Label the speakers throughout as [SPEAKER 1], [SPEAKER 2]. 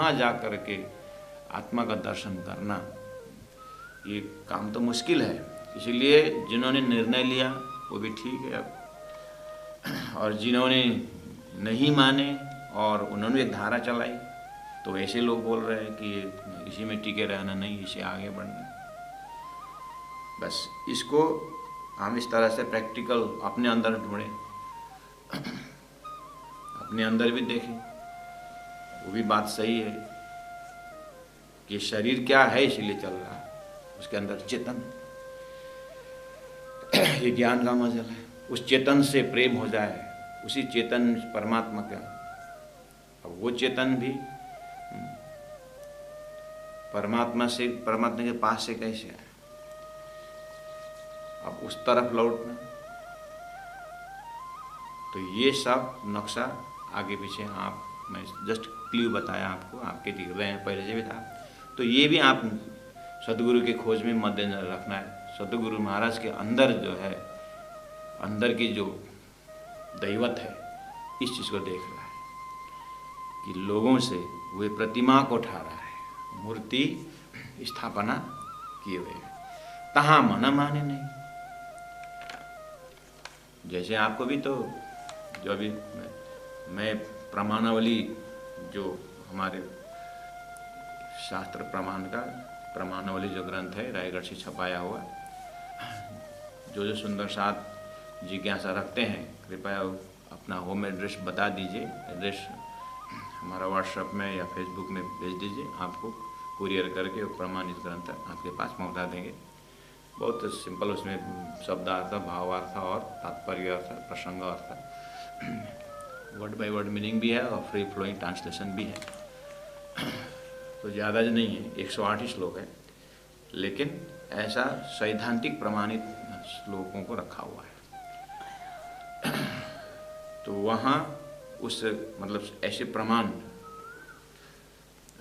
[SPEAKER 1] वहाँ जा कर के आत्मा का दर्शन करना ये काम तो मुश्किल है। इसीलिए जिन्होंने निर्णय लिया वो भी ठीक है अब, और जिन्होंने नहीं माने और उन्होंने एक धारा चलाई तो ऐसे लोग बोल रहे हैं कि इसी में टिके रहना नहीं, इसे आगे बढ़ना। बस इसको हम इस तरह से प्रैक्टिकल अपने अंदर ढूंढें, अपने अंदर भी देखें। वो भी बात सही है कि शरीर क्या है इसलिए चल रहा है, उसके अंदर चेतन ये ज्ञान का मजल है। उस चेतन से प्रेम हो जाए, उसी चेतन परमात्मा का, अब वो चेतन भी परमात्मा के पास से कैसे आए, अब उस तरफ लौटना। तो ये सब नक्शा आगे पीछे आप, मैं जस्ट क्ल्यू बताया आपको, आपके दिख रहे हैं पहले से भी था। तो ये भी आप सदगुरु के खोज में मद्देनजर रखना है। सदगुरु महाराज के अंदर जो है, अंदर की जो दैवत है, इस चीज़ को देख रहा है कि लोगों से वे प्रतिमा को उठा रहा है, मूर्ति स्थापना किए हुए है, तहाँ मन माने नहीं। जैसे आपको भी तो जो अभी मैं प्रमाणावली, जो हमारे शास्त्र प्रमाण का प्रमाणावली जो ग्रंथ है रायगढ़ से छपाया हुआ, जो सुंदर साथ जिज्ञासा रखते हैं कृपया अपना होम एड्रेस बता दीजिए। एड्रेस हमारा व्हाट्सएप में या फेसबुक में भेज दीजिए, आपको कुरियर करके वो प्रमाणित ग्रंथ आपके पास पहुंचा देंगे। बहुत सिंपल, उसमें शब्दार्थ, भावार्थ और तात्पर्य अर्थ, प्रसंग अर्थ, वर्ड बाय वर्ड मीनिंग भी है और फ्री फ्लोइंग ट्रांसलेशन भी है। तो ज़्यादा नहीं है, 108 श्लोक है, लेकिन ऐसा सैद्धांतिक प्रमाणित श्लोकों को रखा हुआ है। तो वहाँ उस मतलब ऐसे प्रमाण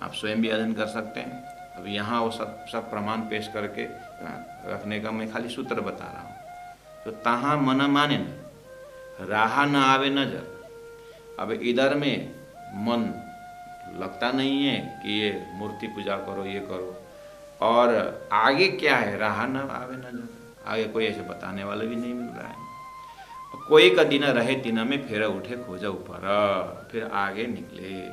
[SPEAKER 1] आप स्वयं भी अध्ययन कर सकते हैं। अब यहाँ वो सब प्रमाण पेश करके रखने का मैं खाली सूत्र बता रहा हूँ। तो तहाँ मन माने न राह न आवे नजर। अब इधर में मन लगता नहीं है कि ये मूर्ति पूजा करो, ये करो, और आगे क्या है, राह न आवे नजर, आगे कोई ऐसे बताने वाला भी नहीं मिल रहा है। कोई का दिन रहे दिन में फेर उठे खोजा ऊपर, फिर आगे निकले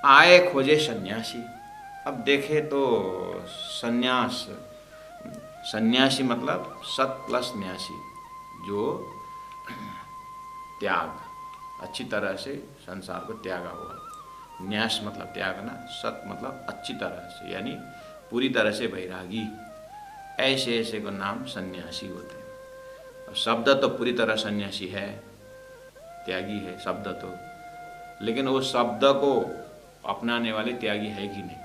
[SPEAKER 1] आए खोजे सन्यासी। अब देखे तो सन्यास, सन्यासी मतलब सत प्लस न्यासी, जो त्याग, अच्छी तरह से संसार को त्यागा हुआ। न्यास मतलब त्यागना, सत मतलब अच्छी तरह से, यानी पूरी तरह से वैरागी। ऐसे ऐसे को नाम सन्यासी होते हैं। शब्द तो पूरी तरह सन्यासी है, त्यागी है शब्द तो, लेकिन वो शब्द को अपनाने वाले त्यागी है कि नहीं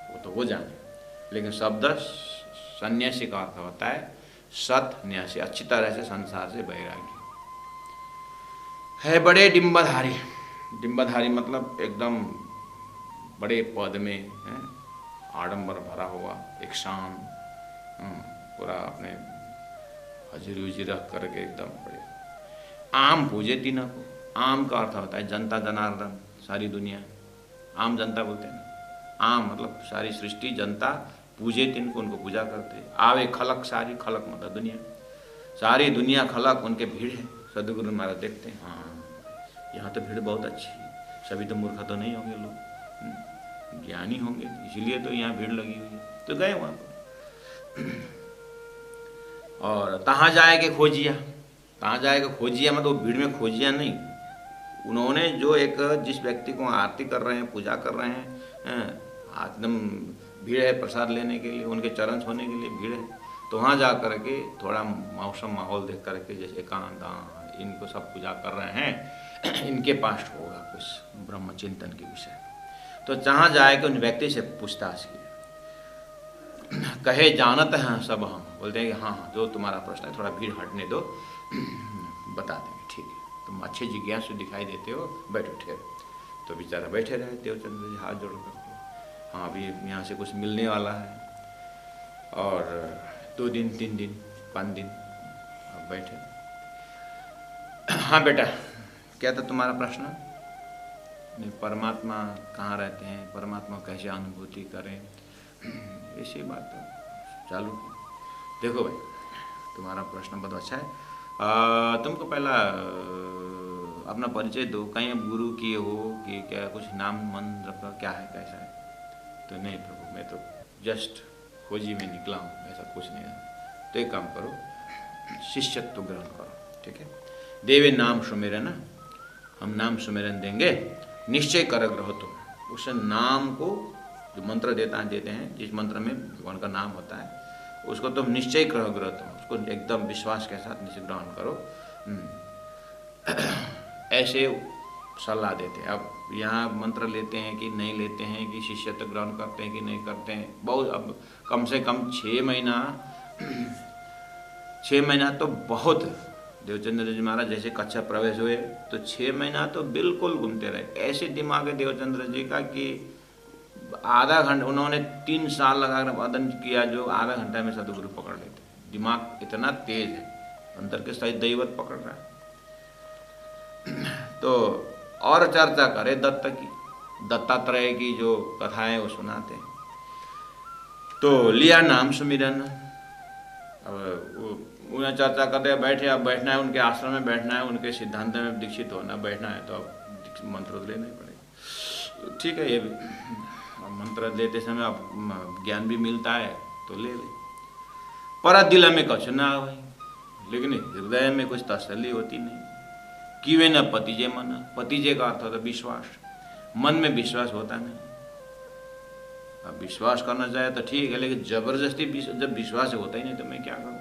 [SPEAKER 1] वो तो वो जाने। लेकिन शब्द सन्यासी का अर्थ होता है सत न्यासी, अच्छी तरह से संसार से वैरागी है। बड़े डिम्बधारी, डिम्बधारी मतलब एकदम बड़े पद में है, आडंबर भरा हुआ, एक शान, पूरा अपने हजूरी उजूरी रख करके एकदम बड़े। आम पूजे तीनों को, आम का अर्थ होता है जनता जनार्दन, सारी दुनिया, आम जनता बोलते हैं ना। आम मतलब सारी सृष्टि, जनता, पूजे तीन को, उनको पूजा करते हैं। आवे खलक सारी, खलक मतलब दुनिया, सारी दुनिया खलक, उनके भीड़ है। सदगुरु महाराज देखते हैं, हाँ यहाँ तो भीड़ बहुत अच्छी है, सभी तो मूर्ख तो नहीं होंगे लोग, ज्ञानी होंगे, इसीलिए तो यहाँ भीड़ लगी हुई है। तो गए वहाँ पर और तहाँ जाएगा खोजिया, तहाँ जाएगा खोजिया मतलब भीड़ में खोजिया नहीं, उन्होंने जो एक जिस व्यक्ति को आरती कर रहे हैं, पूजा कर रहे हैं, एकदम भीड़ है प्रसाद लेने के लिए, उनके चरण छूने के लिए भीड़ है। तो वहाँ जा कर के थोड़ा मौसम माहौल देख कर के, जैसे एकांत, इनको सब पूजा कर रहे हैं, इनके पास होगा कुछ ब्रह्म चिंतन के विषय। तो जहाँ जाएगा उन व्यक्ति से पूछताछ की, कहे जानत हैं सब हम, बोलते हैं कि हाँ हाँ जो तुम्हारा प्रश्न है थोड़ा भीड़ हटने दो, बता देंगे, ठीक है, तुम अच्छे जिज्ञासु दिखाई देते हो, बैठो ठहरो। तो बेचारा बैठे रहे देवचंद्र जी हाथ जोड़ करके, हाँ अभी यहाँ से कुछ मिलने वाला है। और 2 दिन 3 दिन 5 दिन अब बैठे। हाँ बेटा क्या था तुम्हारा प्रश्न? नहीं, परमात्मा कहाँ रहते हैं, परमात्मा कैसे अनुभूति करें, ऐसी बात चालू की। देखो भाई, तुम्हारा प्रश्न बहुत अच्छा है। तुमको पहला अपना परिचय दो, कहीं गुरु किए हो कि क्या, कुछ नाम मंत्र का क्या है, कैसा है? तो नहीं प्रभु, मैं तो जस्ट खोजी में निकला हूँ, ऐसा कुछ नहीं है। तो एक काम करो, शिष्यत्व ग्रहण करो, ठीक है? देवे नाम सुमिरन, हम नाम सुमिरन देंगे, निश्चय कर ग्रह तुम। उस नाम को जो मंत्र देते हैं, जिस मंत्र में भगवान का नाम होता है, उसको तुम निश्चय कर ग्रह तुम, उसको एकदम विश्वास के साथ निश्चय ग्रहण करो। ऐसे सलाह देते हैं। अब यहाँ मंत्र लेते हैं कि नहीं लेते हैं, कि शिष्यत्व ग्रहण करते हैं कि नहीं करते हैं, बहुत, अब कम से कम 6 महीना 6 महीना तो बहुत। देवचंद्र जी महाराज जैसे कक्षा प्रवेश हुए तो 6 महीना तो बिल्कुल घूमते रहे। ऐसे दिमाग है देवचंद्र जी का कि आधा घंटा उन्होंने 3 साल लगाकर वादन किया, जो आधा घंटा में सदगुरु पकड़ लेते। दिमाग इतना तेज है, अंतर के सही दैवत पकड़ रहा है। तो और चर्चा करें दत्त की, दत्तात्रेय की जो कथाएं वो सुनाते हैं। तो लिया नाम सुमिरन, अब उन्हें चर्चा करते बैठे, अब बैठना है उनके आश्रम में, बैठना है उनके सिद्धांत में दीक्षित होना, बैठना है तो अब मंत्र तो लेना ही पड़ेगा। ठीक है, ये भी मंत्र लेते समय अब ज्ञान भी मिलता है तो ले ले। पर दिल में कुछ ना भाई, लेकिन हृदय में कुछ तसल्ली होती नहीं। किवे न पतिजे मन, पतिजे का अर्थ होता है विश्वास, मन में विश्वास होता नहीं। अब विश्वास करना चाहे तो ठीक है, लेकिन जबरदस्ती जब विश्वास होता ही नहीं तो मैं क्या करूं?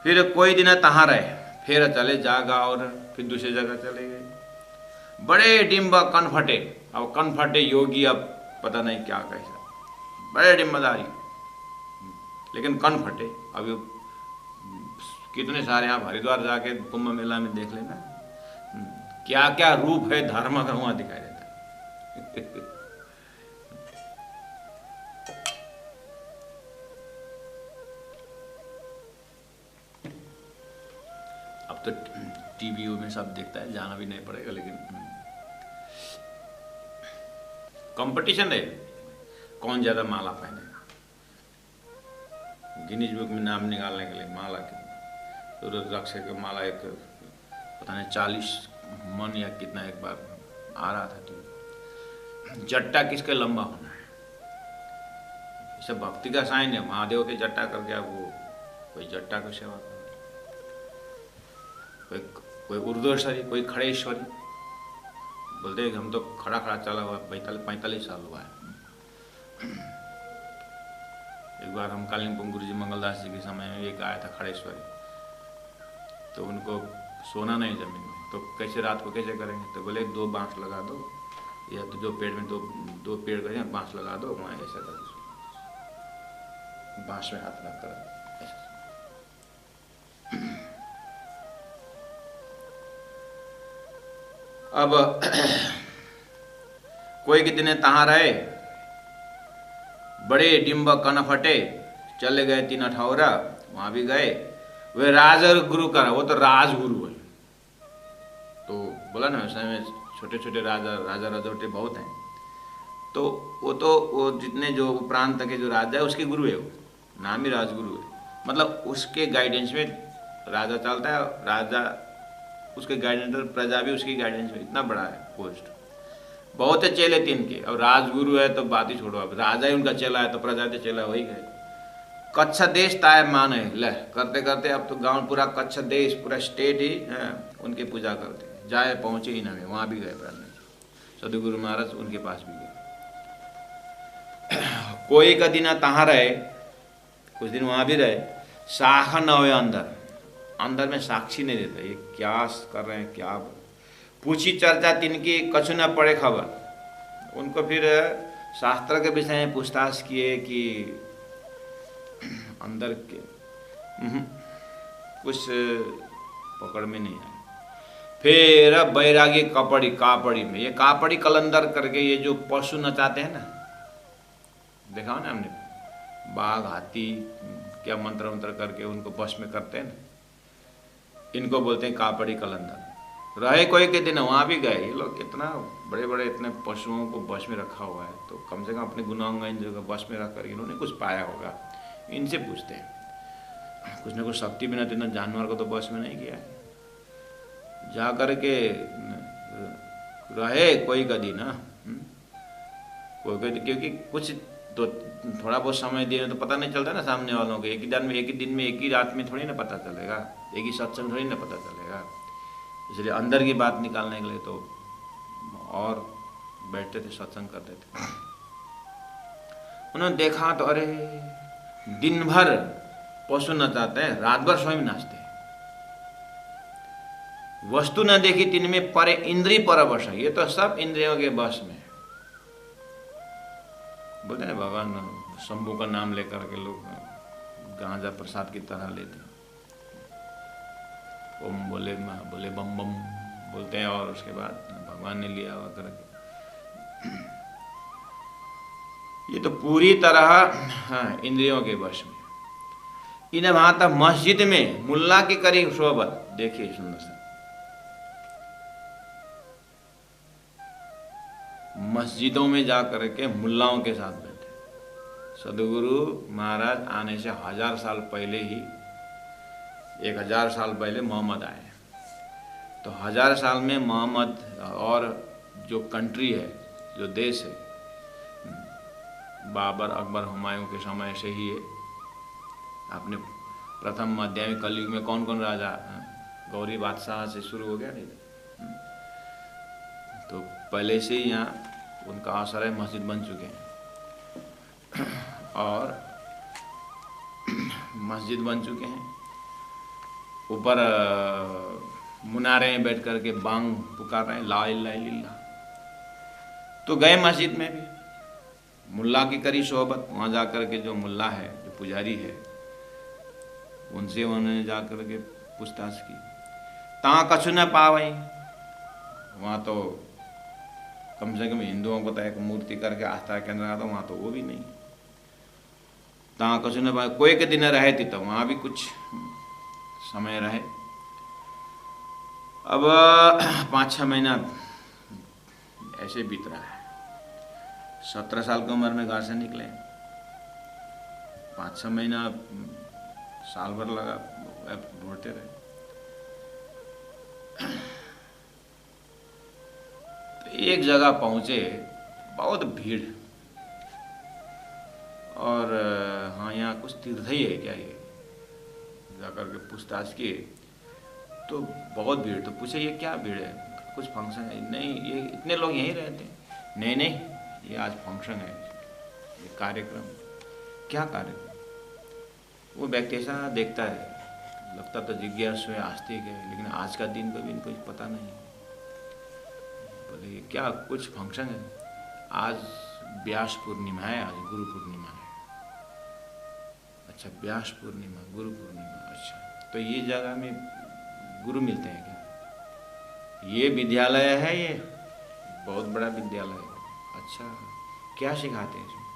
[SPEAKER 1] फिर कोई दिन तहाँ रहे, फिर चले जागा और फिर दूसरी जगह चले गए। बड़े डिम्बा कनफटे, अब कनफटे योगी, अब पता नहीं क्या कैसा, बड़े डिम्बादारी, लेकिन कनफटे। अब कितने सारे आप हरिद्वार जाके कुंभ मेला में देख लेना, क्या क्या रूप है धर्म का वहां दिखाई देता है। अब तो टीवी में सब देखता है, जाना भी नहीं पड़ेगा, लेकिन कंपटीशन है कौन ज्यादा माला पहनेगा। गिनीज बुक में नाम निकालने के लिए माला की, तो रुद्राक्ष की माला एक पता नहीं 40 मन या कितना एक बार आ रहा था। तो जट्टा किसके लंबा होना है, ये सब भक्ति का साइन है। महादेव के जट्टा करके आप वो कोई जट्टा को सेवा कर, कोई उर्ध्वश्वरी, कोई खड़ेश्वरी, बोलते हैं कि हम तो खड़ा खड़ा चला हुआ 45 साल हुआ है। एक बार हम कालिम्पोंग गुरुजी मंगलदास जी के समय में एक आया था खड़ेश्वरी, तो उनको सोना नहीं जमीन में, तो कैसे रात को कैसे करेंगे? तो बोले 2 बांस लगा दो, या तो जो पेड़ में दो पेड़ करें, बांस लगा दो, वहाँ ऐसा कर, बांस में हाथ रख कर अब कोई कितने तहाँ रहे, बड़े डिम्ब कन फटे, चले गए 3 अठौरा, वहां भी गए। वे राज गुरु का, वो तो राजगुरु है। तो बोला ना, उसमें छोटे छोटे राजा रजौटे बहुत हैं, तो वो जितने जो प्रांत के जो राजा है उसके गुरु है, वो नाम ही राजगुरु है। मतलब उसके गाइडेंस में राजा चलता है, राजा उसके गाइडेंस में, प्रजा भी उसकी गाइडेंस में। इतना बड़ा है पोस्ट, बहुत है चेले 3 के। अब राजगुरु है तो बात ही छोड़ो, अब राजा ही उनका चेला है तो प्रजा तो चेला हो ही गए। कच्छ देश ताय मान है, ले करते करते अब तो गांव पूरा कच्छ देश, पूरा स्टेट ही उनकी पूजा करते हैं। जाए पहुंचे ही ना, वहां भी गए ब्रह्म सदगुरु महाराज, उनके पास भी गए। कोई का दिन तहाँ रहे, कुछ दिन वहां भी रहे। साखा न हो अंदर में साक्षी नहीं देता, ये क्या कर रहे हैं, क्या पूछी चर्चा तिनकी, कछु न पड़े खबर। उनको फिर शास्त्र के विषय में पूछताछ किए कि अंदर के कुछ पकड़ में नहीं आए। फिर अब बैरागी कापड़ी में, ये कापड़ी कलंदर करके ये जो पशु नचाते हैं ना, देखा हो ना हमने, बाघ हाथी क्या मंत्र करके उनको बस में करते हैं ना, इनको बोलते हैं कापड़ी कलंदर। रहे कोई के दिन वहाँ भी गए। ये लोग इतना बड़े बड़े इतने पशुओं को बश में रखा हुआ है, तो कम से कम अपने गुनाहों इन जगह बश में रख कर इन्होंने कुछ पाया होगा। इनसे पूछते हैं, कुछ ना कुछ शक्ति बिना तो इतना जानवर को तो बश में नहीं किया है। जा कर के रहे कोई कदी ना, कोई कदी, क्योंकि कुछ तो थोड़ा बहुत समय दिए तो पता नहीं चलता ना सामने वालों को। एक ही दिन में एक ही रात में थोड़ी ना पता चलेगा, एक ही सत्संग थोड़ी ना पता चलेगा। इसलिए अंदर की बात निकालने के लिए तो और बैठते थे, सत्संग करते थे। उन्होंने देखा तो अरे दिन भर पशु नचाते हैं, रात भर स्वयं नाचते हैं। वस्तु न देखी तीन में परे इंद्रिय परवश है, ये तो सब इंद्रियों के वश में। बोलते हैं भगवान शंभू का नाम लेकर के लोग गांजा प्रसाद की तरह लेते हैं, ओम बोले बोले बम बम बोलते हैं, और उसके बाद भगवान ने लिया हुआ करके। ये तो पूरी तरह इंद्रियों के वश में। इन्हें वहां तक मस्जिद में मुल्ला के करीब सोबत, देखिए सुंदर सा, मस्जिदों में जा करके मुल्लाओं के साथ बैठे। सदगुरु महाराज आने से 1000 साल पहले ही, 1000 साल पहले मोहम्मद आए, तो 1000 साल में मोहम्मद और जो कंट्री है, जो देश है, बाबर अकबर हुमायूं के समय से ही है। आपने प्रथम मध्यम कलयुग में कौन कौन राजा, गौरी बादशाह से शुरू हो गया नहीं, तो पहले से ही यहाँ उनका असर है, मस्जिद बन चुके हैं और मस्जिद बन चुके हैं। ऊपर मुनारे में बैठ करके बांग पुकार रहे हैं, ला इलाहा इल्लल्लाह। तो गए मस्जिद में भी, मुल्ला की करी सोहबत। वहाँ जा कर के जो मुल्ला है, जो पुजारी है, उनसे उन्होंने जा कर के पूछताछ की। ता कछु न पावई, वहाँ तो कम से कम हिंदुओं को तो एक मूर्ति करके आस्था केंद्र का, तो वहाँ तो वो भी नहीं। ता कछु न पावे, कोई के दिन रहे थी, तो वहाँ भी कुछ समय रहे। अब 5-6 महीना ऐसे बीत रहा है। 17 साल की उम्र में घर से निकले, 5-6 महीना, साल भर लगा, ढूंढते रहे। तो एक जगह पहुंचे, बहुत भीड़, और हाँ यहाँ कुछ तीर्थ ही है क्या, ये जाकर के पूछताछ किए तो बहुत भीड़। तो पूछे ये क्या भीड़ है, कुछ फंक्शन है? नहीं, ये इतने लोग यहीं रहते हैं। नहीं नहीं, ये आज फंक्शन है, ये कार्यक्रम। क्या कार्यक्रम? वो व्यक्ति ऐसा देखता है, लगता तो जिज्ञासु है, आस्तिक है, लेकिन आज का दिन का भी इनको पता नहीं। बोले क्या कुछ फंक्शन है? आज व्यास पूर्णिमा है, आज गुरु पूर्णिमा है। अच्छा, व्यास पूर्णिमा, गुरु पूर्णिमा, अच्छा, तो ये जगह में गुरु मिलते हैं क्या? ये विद्यालय है, ये बहुत बड़ा विद्यालय है। अच्छा, क्या सिखाते हैं इसमें?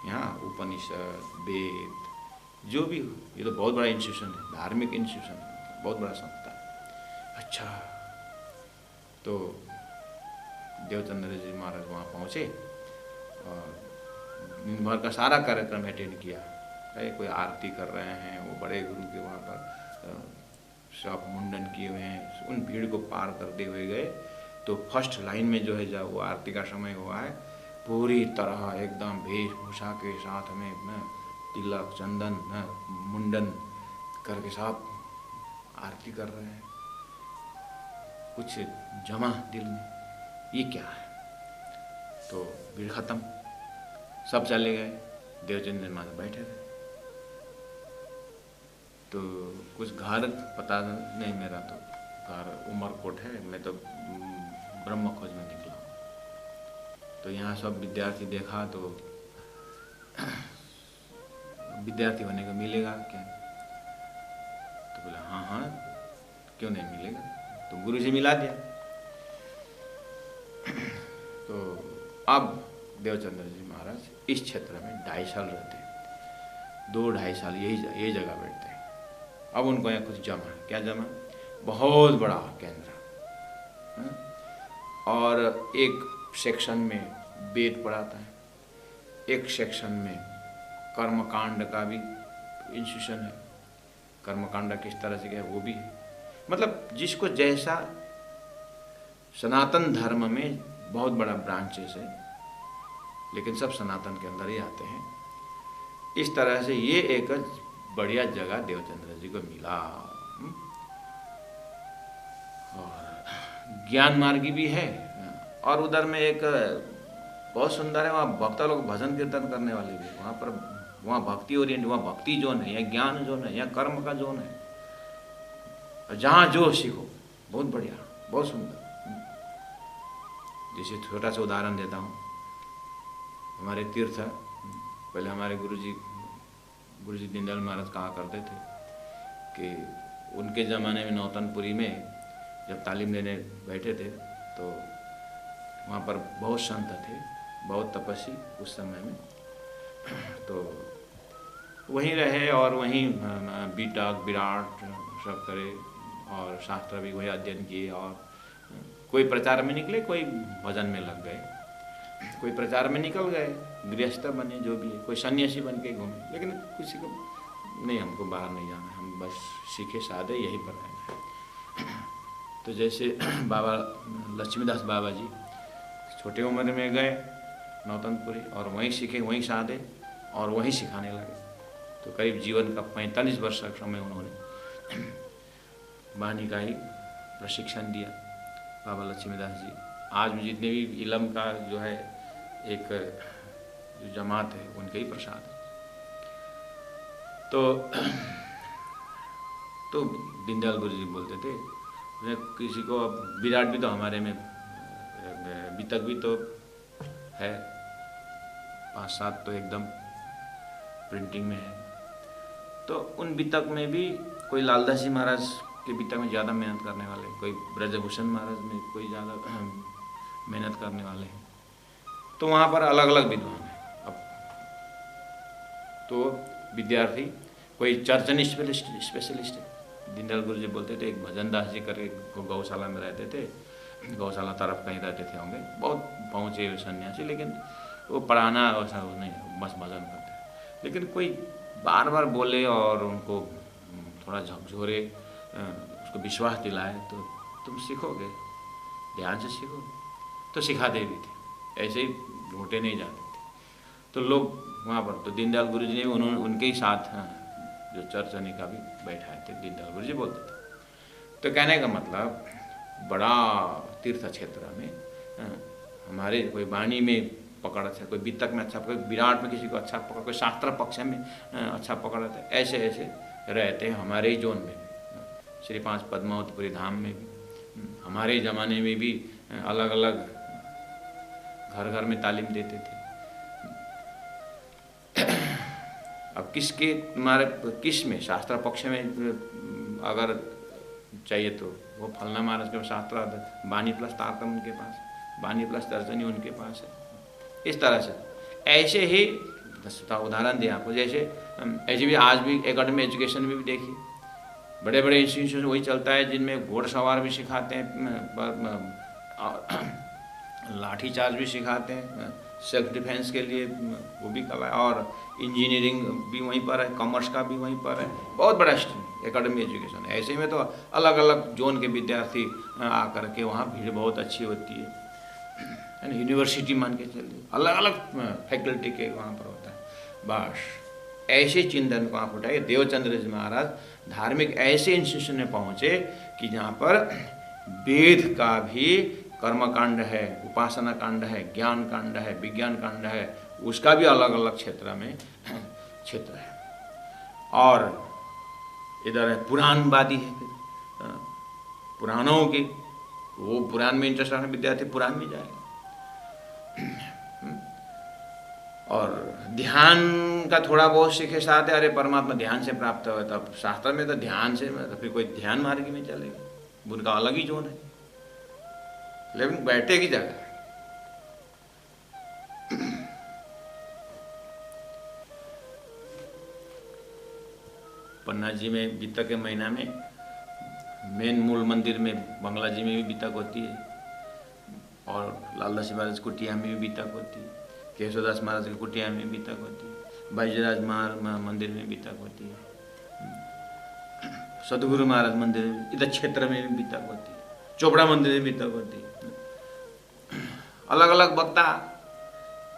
[SPEAKER 1] यहाँ उपनिषद, वेद, जो भी हो, ये तो बहुत बड़ा इंस्टीट्यूशन है, धार्मिक इंस्टीट्यूशन है, बहुत बड़ा संस्था है। अच्छा, तो देवचंद्र जी महाराज वहाँ पहुँचे और दिन भर का सारा कार्यक्रम अटेंड किया। कोई आरती कर रहे हैं, वो बड़े गुरु के वहाँ पर सब मुंडन किए हुए हैं। उन भीड़ को पार करते हुए गए तो फर्स्ट लाइन में जो है, जब वो आरती का समय हुआ है, पूरी तरह एकदम वेशभूषा के साथ में न तिलक, चंदन, न मुंडन करके सब आरती कर रहे हैं। कुछ जमा दिल में, ये क्या है? तो भीड़ खत्म, सब चले गए, देवचंद्र महाराज बैठे रहे। तो कुछ घर पता नहीं, मेरा तो घर उमरकोट है, मैं तो ब्रह्म खोज में निकला। तो यहाँ सब विद्यार्थी देखा, तो विद्यार्थी होने को मिलेगा क्या? तो बोला हाँ हाँ, क्यों नहीं मिलेगा, तो गुरु से मिला दिया। तो अब देवचंद्र जी महाराज इस क्षेत्र में 2.5 साल रहते हैं, 2-2.5 साल यही जगह बैठते हैं। अब उनको यहाँ कुछ जमा, क्या जमा? बहुत बड़ा केंद्र, और एक सेक्शन में वेद पढ़ाता है, एक सेक्शन में कर्मकांड का भी इंस्टीट्यूशन है, कर्मकांड किस तरह से क्या वो भी है। मतलब जिसको जैसा, सनातन धर्म में बहुत बड़ा ब्रांचेस है, लेकिन सब सनातन के अंदर ही आते हैं। इस तरह से ये एक बढ़िया जगह देवचंद्र जी को मिला। और ज्ञान मार्गी भी है, और उधर में एक बहुत सुंदर है, वहाँ भक्ता लोग भजन कीर्तन करने वाले भी, वहाँ पर वहाँ भक्ति ओरिएंट, वहाँ भक्ति जोन है, या ज्ञान जोन है, या कर्म का जोन है, जहाँ जो सीखो, बहुत बढ़िया, बहुत सुंदर। जैसे छोटा सा उदाहरण देता हूँ, हमारे तीर्थ, पहले हमारे गुरुजी दीनदयाल महाराज कहा करते थे कि उनके ज़माने में नौतनपुरी में जब तालीम लेने बैठे थे तो वहाँ पर बहुत संत थे, बहुत तपस्वी उस समय में, तो वहीं रहे और वहीं बीटक विराट सब करे और शास्त्र भी वही अध्ययन किए, और कोई प्रचार में निकले, कोई भजन में लग गए, कोई प्रचार में निकल गए, गृहस्थ बने, जो भी है, कोई सन्यासी बन के घूमे, लेकिन किसी को नहीं, हमको बाहर नहीं जाना, हम बस सीखे साधे यहीं पर रहना है। तो जैसे बाबा लक्ष्मीदास बाबा जी छोटे उम्र में गए नौतनपुरी और वहीं सीखे, वहीं साधे और वहीं सिखाने लगे। तो करीब जीवन का 45 वर्ष का समय उन्होंने वाणी का ही प्रशिक्षण दिया बाबा लक्ष्मीदास जी। आज भी जितने भी इलम का जो है एक जो जमात है, उनके ही प्रसाद है। तो दीनदयाल गुरु जी बोलते थे, किसी को, विराट भी तो हमारे में, बीतक भी तो है, 5-7 तो एकदम प्रिंटिंग में है। तो उन बीतक में भी कोई लालदास जी महाराज के बीतक में ज़्यादा मेहनत करने वाले, कोई ब्रजभूषण महाराज में कोई ज़्यादा मेहनत करने वाले हैं। तो वहाँ पर अलग अलग विद्वान हैं। अब तो विद्यार्थी कोई चर्चन स्पेशलिस्ट है। दीनदयाल गुरु जी बोलते थे, एक भजन दास जी करके गौशाला में रहते थे, गौशाला तरफ कहीं रहते थे होंगे, बहुत पहुँचे हुए सन्यासी, लेकिन वो पढ़ाना वैसा नहीं, बस भजन करते। लेकिन कोई बार बार बोले और उनको थोड़ा झकझोरे, उसको विश्वास दिलाए, तो तुम सीखोगे, ध्यान से सीखो, तो सिखाते भी थे, ऐसे ही ढूंढे नहीं जाते थे। तो लोग वहाँ पर, तो दीनदयाल गुरु जी ने उन्होंने उनके ही साथ जो चर्चनी का भी बैठाए थे, दीनदयाल गुरु जी बोलते थे। तो कहने का मतलब, बड़ा तीर्थ क्षेत्र में हमारे कोई वाणी में पकड़ है, कोई बीतक में अच्छा पकड़, विराट में किसी को अच्छा पकड़, कोई शास्त्र पक्ष में अच्छा पकड़ रहता है, ऐसे ऐसे रहते हैं हमारे ही जोन में। श्री 5 पद्मावतपुरी धाम में भी, हमारे ज़माने में भी अलग अलग घर घर में तालीम देते थे। अब किसके, तुम्हारे किस में, शास्त्र पक्ष में अगर चाहिए तो वो फलना महाराज के शास्त्र, वाणी प्लस तारतम उनके पास, वाणी प्लस तर्जनी उनके पास है। इस तरह से ऐसे ही उदाहरण दिया आपको, जैसे ऐसे भी आज भी एकेडमी एजुकेशन में भी देखिए, बड़े बड़े इंस्टीट्यूशन वही चलता है जिनमें घोड़सवार भी सिखाते हैं, लाठी चार्ज भी सिखाते हैं, सेल्फ डिफेंस के लिए वो भी कला है, और इंजीनियरिंग भी वहीं पर है, कॉमर्स का भी वहीं पर है, बहुत बड़ा एकेडमी एजुकेशन है। ऐसे में तो अलग अलग जोन के विद्यार्थी आकर के वहाँ भीड़ बहुत अच्छी होती है ना, यूनिवर्सिटी मान के चलिए, अलग अलग फैकल्टी के वहाँ पर होता है। बस ऐसे चिंतन को आप उठाइए, देवचंद्र जी महाराज धार्मिक ऐसे इंस्टीट्यूशन में पहुँचे कि जहाँ पर वेद का भी कर्मकांड है, उपासना कांड है, ज्ञान कांड है, विज्ञान कांड है, उसका भी अलग अलग क्षेत्र में क्षेत्र है। और इधर है पुराणवादी है, फिर पुराणों के, वो पुराण में इंटरेस्ट रखने विद्यार्थी पुराण में जाएगा। और ध्यान का थोड़ा बहुत सीखे साथ है, अरे परमात्मा ध्यान से प्राप्त हो, तब शास्त्र में तो ध्यान से, तो फिर कोई ध्यान मार्ग में चलेगा, उनका अलग ही जोन है, लेकिन बैठे की जगह। पन्ना जी में बीतक के महीना में मेन मूल मंदिर में बंगला जी में भी बीतक होती है, और लालदास जी महाराज कुटिया में भी बीतक होती है, केशवदास महाराज की कुटिया में भी बीतक होती है, बैजराज मंदिर में बीतक होती है, सदगुरु महाराज मंदिर में, इधर क्षेत्र में भी बीतक होती है, चोपड़ा मंदिर में बीतक होती है। अलग अलग वक्ता,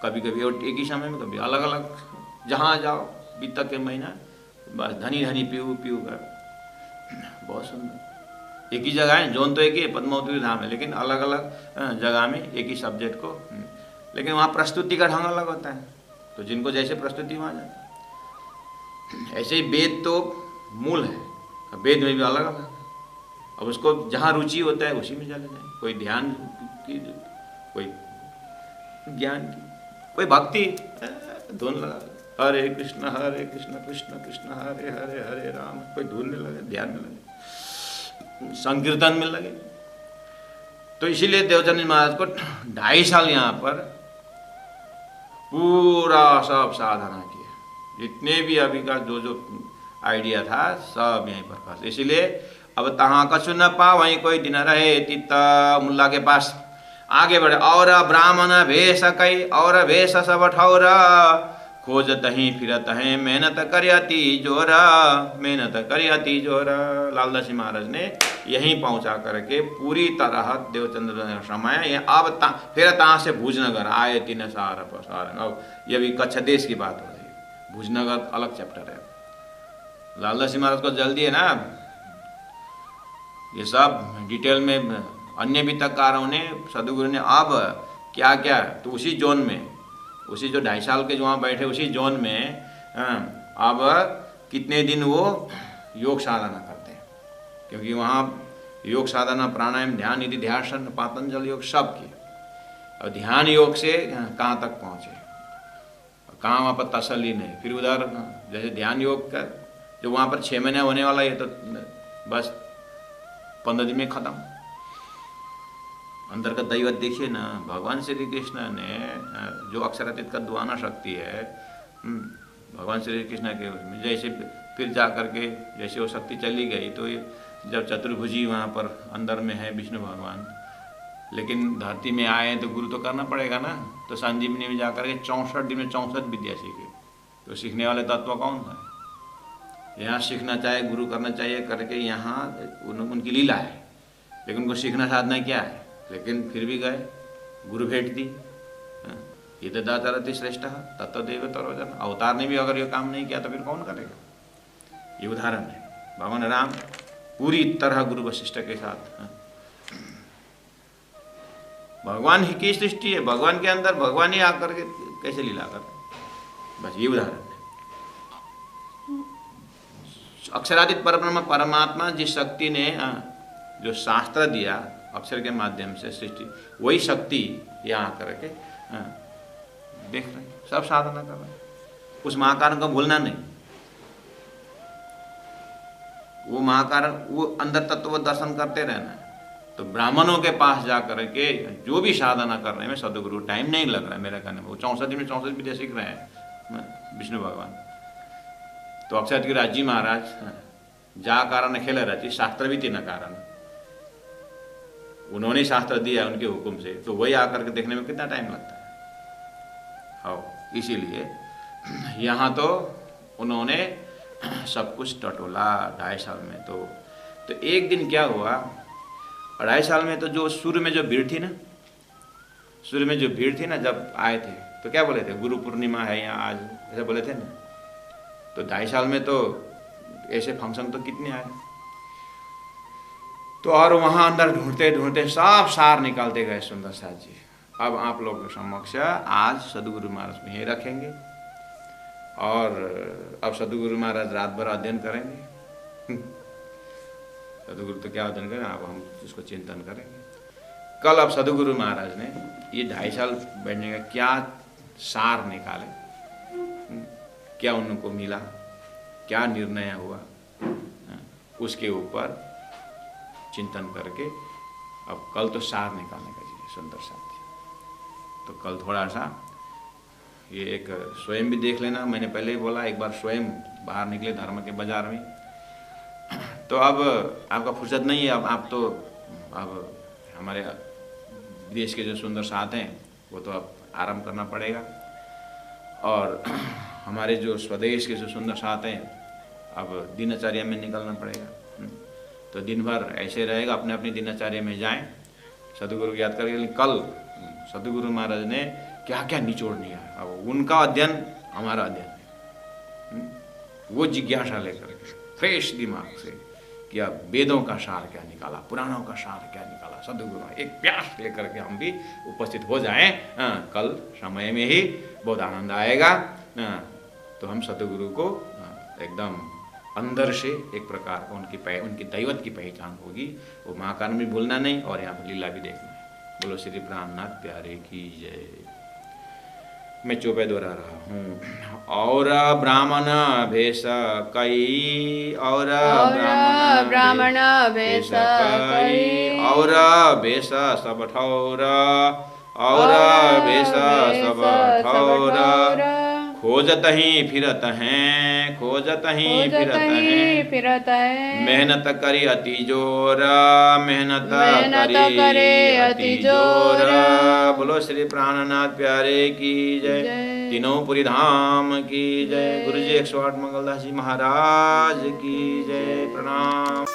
[SPEAKER 1] कभी कभी एक ही समय में, कभी अलग अलग, जहाँ जाओ बीतक के महीना, बस धनी धनी पीऊ पीऊ कर। बहुत सुंदर। एक ही जगह है, जोन तो एक ही है, पद्मावती धाम है, लेकिन अलग अलग जगह में एक ही सब्जेक्ट को, लेकिन वहाँ प्रस्तुति का ढंग अलग होता है, तो जिनको जैसे प्रस्तुति वहाँ जाता है। ऐसे ही वेद तो मूल है, वेद में भी अलग अलग है। अब उसको जहाँ रुचि होता है उसी में चले जाए, कोई ध्यान की, कोई ज्ञान की, कोई भक्ति, धुन लगा, हरे कृष्ण कृष्ण कृष्ण हरे हरे हरे राम, कोई धुन में लगे, ध्यान में लगे, संकीर्तन में लगे। तो इसीलिए देवचंद महाराज को 2.5 साल यहाँ पर पूरा सब साधना किया, जितने भी अभी का जो जो आइडिया था सब यहीं पर फंस। इसीलिए अब तहाँ कछु न पा वहीं कोई दिन रहे तीता मुल्ला के पास आगे बढ़े, और ब्राह्मण भेष कई और भेष सब ठौर, खोजत ही फिरत हैं मेहनत करियती जोरा, मेहनत करियती जोरा। लालदास जी महाराज ने यहीं पहुंचा करके पूरी तरह देवचंद्र समाया। ये अब फिर तहाँ से भुजनगर आए 3 सार पसार। अब ये भी कच्छ देश की बात हो रही है, भुजनगर अलग चैप्टर है। लालदास जी महाराज को जल्दी है ना, ये सब डिटेल में अन्य वितरकारों ने, सदगुरु ने अब क्या क्या, तो उसी जोन में, उसी जो 2.5 साल के जो वहाँ बैठे उसी जोन में अब कितने दिन वो योग साधना करते हैं, क्योंकि वहाँ योग साधना प्राणायाम ध्यान निधि ध्यान पातंजल योग सब किए। और ध्यान योग से कहाँ तक पहुँचे, कहाँ वहाँ पर तसल्ली नहीं। फिर उधर जैसे ध्यान योग का जो वहाँ पर 6 महीने होने वाला, ये तो बस 15 दिन में खत्म। अंदर का दैवत देखिए ना, भगवान श्री कृष्ण ने जो अक्षरातीत का दुआना शक्ति है, भगवान श्री कृष्ण के उसमें जैसे फिर जा करके जैसे वो शक्ति चली गई, तो ये जब चतुर्भुजी वहाँ पर अंदर में है विष्णु भगवान, लेकिन धरती में आए तो गुरु तो करना पड़ेगा ना। तो संजीवनी में जा करके 64 दिन में 64 विद्या सीखे। तो सीखने वाले तत्व कौन था? यहाँ सीखना चाहे गुरु करना चाहिए करके यहाँ उनकी लीला है, लेकिन उनको सीखना साधना क्या है। लेकिन फिर भी गए, गुरु भेंट दी। ये तो दातारति श्रेष्ठ तत्व देव तरोजन। अवतार ने भी अगर ये काम नहीं किया तो फिर कौन करेगा? ये उदाहरण है। भगवान राम पूरी तरह गुरु वशिष्ठ के साथ, भगवान ही की सृष्टि है, भगवान के अंदर भगवान ही आकर के कैसे लीला कर, बस ये उदाहरण है। अक्षरातीत परब्रह्म परमात्मा जिस शक्ति ने जो शास्त्र दिया अक्षर के माध्यम से सृष्टि, वही शक्ति यहाँ आकर के देख रहे, सब साधना कर रहे। उस महाकारण को भूलना नहीं। वो महाकारण, वो अंदर तत्व दर्शन करते रहना। तो ब्राह्मणों के पास जा करके जो भी साधना करने में सदगुरु टाइम नहीं लग रहा है मेरे कहने में। वो 64 दिन में 64 विद्या सीख रहे हैं विष्णु भगवान। तो अक्षर गिरिराज जी महाराज जा कारण खेल रची, शास्त्र भी तीन कारण, उन्होंने शास्त्र दिया उनके हुक्म से, तो वही आकर के देखने में कितना टाइम लगता है। हाँ, इसीलिए यहाँ तो उन्होंने सब कुछ टटोला 2.5 साल में। तो एक दिन क्या हुआ, 2.5 साल में तो जो शुरू में जो भीड़ थी ना, शुरू में जो भीड़ थी ना, जब आए थे तो क्या बोले थे, गुरु पूर्णिमा है यहाँ आज, ऐसा बोले थे ना। तो 2.5 साल में तो ऐसे फंक्शन तो कितने आए। तो और वहाँ अंदर ढूंढते ढूंढते सब सार निकालते गए सुंदर साथ जी। अब आप लोग के समक्ष आज सदगुरु महाराज में ही रखेंगे, और अब सदगुरु महाराज रात भर अध्ययन करेंगे। सदगुरु तो क्या अध्ययन करें, अब हम उसको चिंतन करेंगे। कल अब सदगुरु महाराज ने ये 2.5 साल बैठने का क्या सार निकाले, क्या उनको मिला, क्या निर्णय हुआ, उसके ऊपर चिंतन करके अब कल तो सार निकालने का जी सुंदर साथी। तो कल थोड़ा सा ये एक स्वयं भी देख लेना। मैंने पहले ही बोला, एक बार स्वयं बाहर निकले धर्म के बाजार में, तो अब आपका फुर्सत नहीं है, अब आप तो अब हमारे विदेश के जो सुंदर साथ हैं वो तो अब आराम करना पड़ेगा, और हमारे जो स्वदेश के जो सुंदर साथ हैं अब दिनचर्या में निकलना पड़ेगा। तो दिन भर ऐसे रहेगा, अपने अपनी दिनचर्या में जाएं, सदगुरु को याद करके। कल सदगुरु महाराज ने क्या क्या निचोड़ दिया, अब उनका अध्ययन हमारा अध्ययन है। वो जिज्ञासा लेकर के फ्रेश दिमाग से कि अब वेदों का सार क्या निकाला, पुराणों का सार क्या निकाला, सदगुरु एक प्यास लेकर के हम भी उपस्थित हो जाएं। कल समय में ही बहुत आनंद आएगा। तो हम सदगुरु को एकदम अंदर से एक प्रकार का उनकी दैवत की पहचान होगी। वो महाकान भी भूलना नहीं और यहाँ पर लीला भी देखना है। बोलो श्री प्राणनाथ प्यारे की जय। मैं चौपे दोहरा रहा हूँ। और ब्राह्मण भेष कई, और
[SPEAKER 2] ब्राह्मण भेष कई,
[SPEAKER 1] और भेष सब ठौर, और भेष सब ठौर, खोजत ही फिरत हैं, खोजत ही फिरत हैं, मेहनत करी अति जोर, मेहनत करी अति जोर। बोलो श्री प्राणनाथ प्यारे की जय। तीनों पुरी धाम की जय। गुरु जी 108 मंगलदास जी महाराज की जय। प्रणाम।